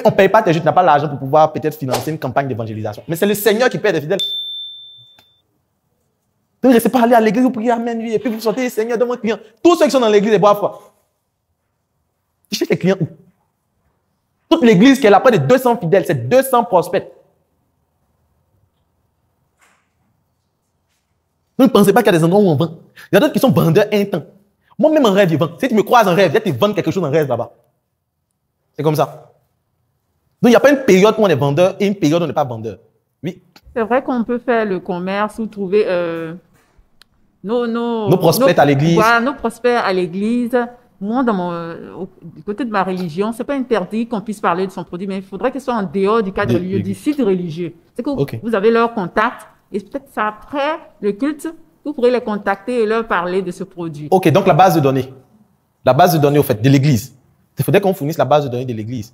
On ne paye pas tes jus, tu n'as pas l'argent pour pouvoir peut-être financer une campagne d'évangélisation. Mais c'est le Seigneur qui paie des fidèles. Donc, ne restez pas aller à l'église, vous priez Amen, oui, et puis vous sortez, Seigneur, donne-moi un client. Tous ceux qui sont dans l'église, ils boivent quoi? Tu cherches les clients où? Toute l'église qui est là, près de 200 fidèles, c'est 200 prospects. Donc, ne pensez pas qu'il y a des endroits où on vend. Il y a d'autres qui sont vendeurs un temps. Moi-même en rêve, je vends. Si tu me croises en rêve, je vais te vendre quelque chose en rêve là-bas. C'est comme ça. Donc, il n'y a pas une période où on est vendeur et une période où on n'est pas vendeur. Oui. C'est vrai qu'on peut faire le commerce ou trouver nos prospects à l'église. Voilà, nos prospects à l'église. Moi, du côté de ma religion, ce n'est pas interdit qu'on puisse parler de son produit, mais il faudrait qu'il soit en dehors du cadre religieux, du site religieux. C'est que vous avez leur contact et peut-être c'est après le culte, vous pourrez les contacter et leur parler de ce produit. Ok, donc la base de données. La base de données, au fait, de l'église. Il faudrait qu'on fournisse la base de données de l'église.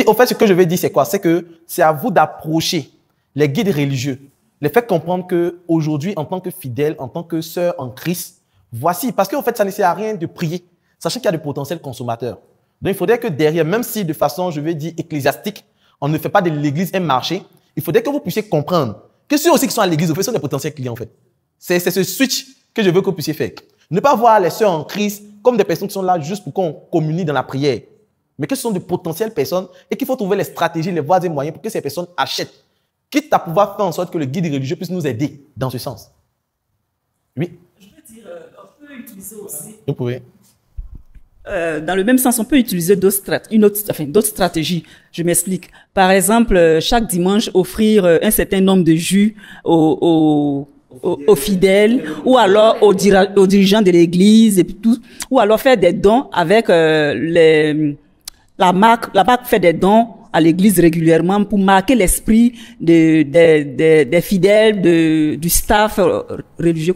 Au fait, ce que je veux dire, c'est quoi? C'est que c'est à vous d'approcher les guides religieux, les faire comprendre qu'aujourd'hui, en tant que fidèle, en tant que sœur en Christ, voici, parce qu'en fait, ça ne sert à rien de prier, sachant qu'il y a de potentiels consommateurs. Donc, il faudrait que derrière, même si de façon, je veux dire, ecclésiastique, on ne fait pas de l'église un marché, il faudrait que vous puissiez comprendre que ceux aussi qui sont à l'église, au fait, sont des potentiels clients, en fait. C'est ce switch que je veux que vous puissiez faire. Ne pas voir les sœurs en Christ comme des personnes qui sont là juste pour qu'on communie dans la prière, mais que ce sont de potentielles personnes et qu'il faut trouver les stratégies, les voies et moyens pour que ces personnes achètent, quitte à pouvoir faire en sorte que le guide religieux puisse nous aider dans ce sens. Oui. Je peux dire, on peut utiliser aussi. Vous pouvez. Dans le même sens, on peut utiliser d'autres stratégies. Je m'explique. Par exemple, chaque dimanche, offrir un certain nombre de jus aux fidèles, ou alors aux dirigeants de l'église et tout, ou alors faire des dons avec la marque fait des dons à l'église régulièrement pour marquer l'esprit des fidèles, du staff religieux,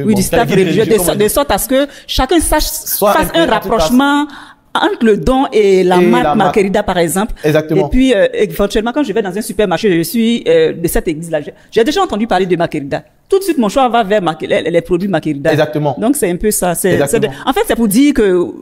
oui, du staff religieux, de sorte à ce que chacun fasse un rapprochement entre le don et la marque Marquerida, par exemple. Exactement. Et puis, éventuellement, quand je vais dans un supermarché, je suis de cette église-là. J'ai déjà entendu parler de Marquerida. Tout de suite, mon choix va vers les produits Marquerida. Exactement. Donc, c'est un peu ça. En fait, c'est pour dire que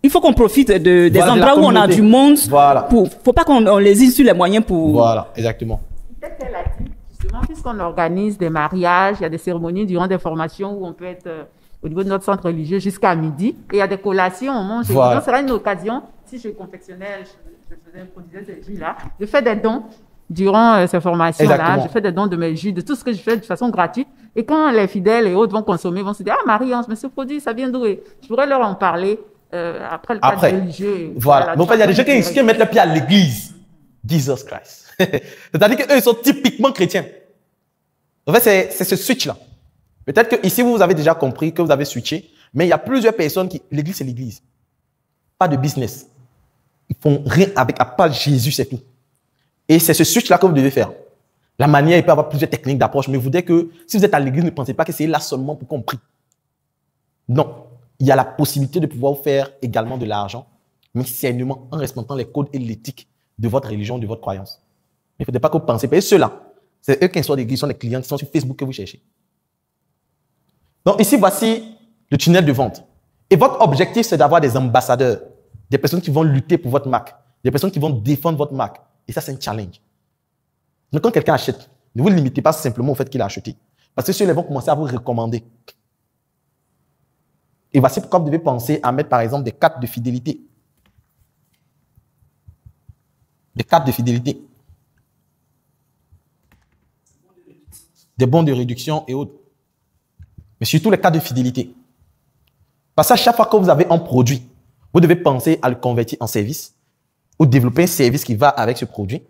il faut qu'on profite des endroits où on a du monde. Voilà. Faut pas qu'on les use sur les moyens pour... Voilà, exactement. Peut-être qu'elle a dit, justement, puisqu'on organise des mariages, il y a des cérémonies durant des formations où on peut être au niveau de notre centre religieux jusqu'à midi. Et il y a des collations, on mange. Voilà. Donc, ce sera une occasion, si je confectionnais, je produisais ces jus-là, je fais des dons durant ces formations-là. Exactement. Je fais des dons de mes jus, de tout ce que je fais de façon gratuite. Et quand les fidèles et autres vont consommer, vont se dire, ah Marie-Ange, mais ce produit, ça vient d'où? Je pourrais leur en parler après le cadre religieux. Voilà. Donc, il y a des gens qui mettent le pied à l'église. Jesus Christ. C'est-à-dire qu'eux, ils sont typiquement chrétiens. En fait, c'est ce switch-là. Peut-être que ici, vous avez déjà compris que vous avez switché, mais il y a plusieurs personnes qui... L'église, c'est l'église. Pas de business. Ils font rien à part Jésus, c'est tout. Et c'est ce switch-là que vous devez faire. La manière, il peut y avoir plusieurs techniques d'approche, mais vous dites que si vous êtes à l'église, ne pensez pas que c'est là seulement pour qu'on prie. Non. Il y a la possibilité de pouvoir faire également de l'argent, mais sainement, en respectant les codes et l'éthique de votre religion, de votre croyance. Mais il ne faudrait pas que vous pensez, parce que ceux-là, c'est eux qui sont l'église, sont les clients qui sont sur Facebook que vous cherchez. Donc ici, voici le tunnel de vente. Et votre objectif, c'est d'avoir des ambassadeurs, des personnes qui vont lutter pour votre marque, des personnes qui vont défendre votre marque. Et ça, c'est un challenge. Donc quand quelqu'un achète, ne vous limitez pas simplement au fait qu'il a acheté. Parce que ceux-là vont commencer à vous recommander. Et voici pourquoi vous devez penser à mettre, par exemple, des cartes de fidélité. Des cartes de fidélité. Des bons de réduction et autres. Mais surtout les cartes de fidélité. Parce qu'à chaque fois que vous avez un produit, vous devez penser à le convertir en service ou développer un service qui va avec ce produit.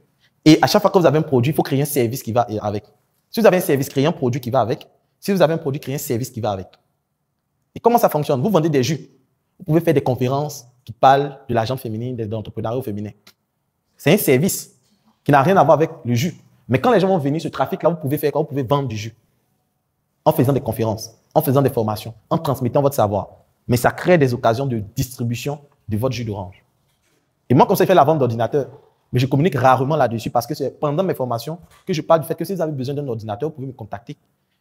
Et à chaque fois que vous avez un produit, il faut créer un service qui va avec. Si vous avez un service, créez un produit qui va avec. Si vous avez un produit, créez un service qui va avec. Et comment ça fonctionne? Vous vendez des jus. Vous pouvez faire des conférences qui parlent de l'argent féminin, de l'entrepreneuriat féminin. C'est un service qui n'a rien à voir avec le jus. Mais quand les gens vont venir, ce trafic-là, vous pouvez faire quoi? Vous pouvez vendre du jus. En faisant des conférences, en faisant des formations, en transmettant votre savoir. Mais ça crée des occasions de distribution de votre jus d'orange. Et moi, comme ça, je fais la vente d'ordinateur. Mais je communique rarement là-dessus parce que c'est pendant mes formations que je parle du fait que si vous avez besoin d'un ordinateur, vous pouvez me contacter.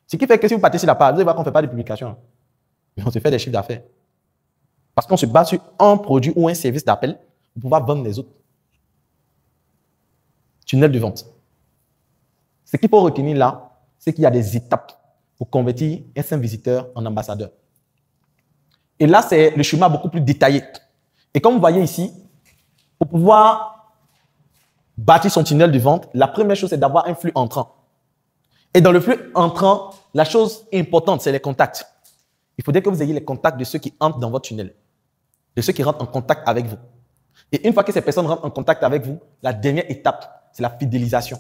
Ce qui fait que si vous partez sur la page, vous allez voir qu'on ne fait pas de publication. Mais on se fait des chiffres d'affaires. Parce qu'on se base sur un produit ou un service d'appel pour pouvoir vendre les autres. tunnel de vente. Ce qu'il faut retenir là, c'est qu'il y a des étapes pour convertir un simple visiteur en ambassadeur. Et là, c'est le schéma beaucoup plus détaillé. Et comme vous voyez ici, pour pouvoir bâtir son tunnel de vente, la première chose, c'est d'avoir un flux entrant. Et dans le flux entrant, la chose importante, c'est les contacts. Il faudrait que vous ayez les contacts de ceux qui entrent dans votre tunnel, de ceux qui rentrent en contact avec vous. Et une fois que ces personnes rentrent en contact avec vous, la dernière étape, c'est la fidélisation.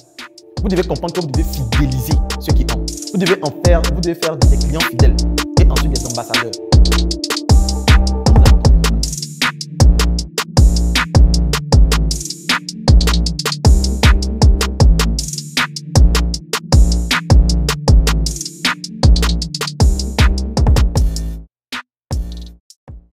Vous devez comprendre que vous devez fidéliser ceux qui entrent. Vous devez faire des clients fidèles et ensuite des ambassadeurs.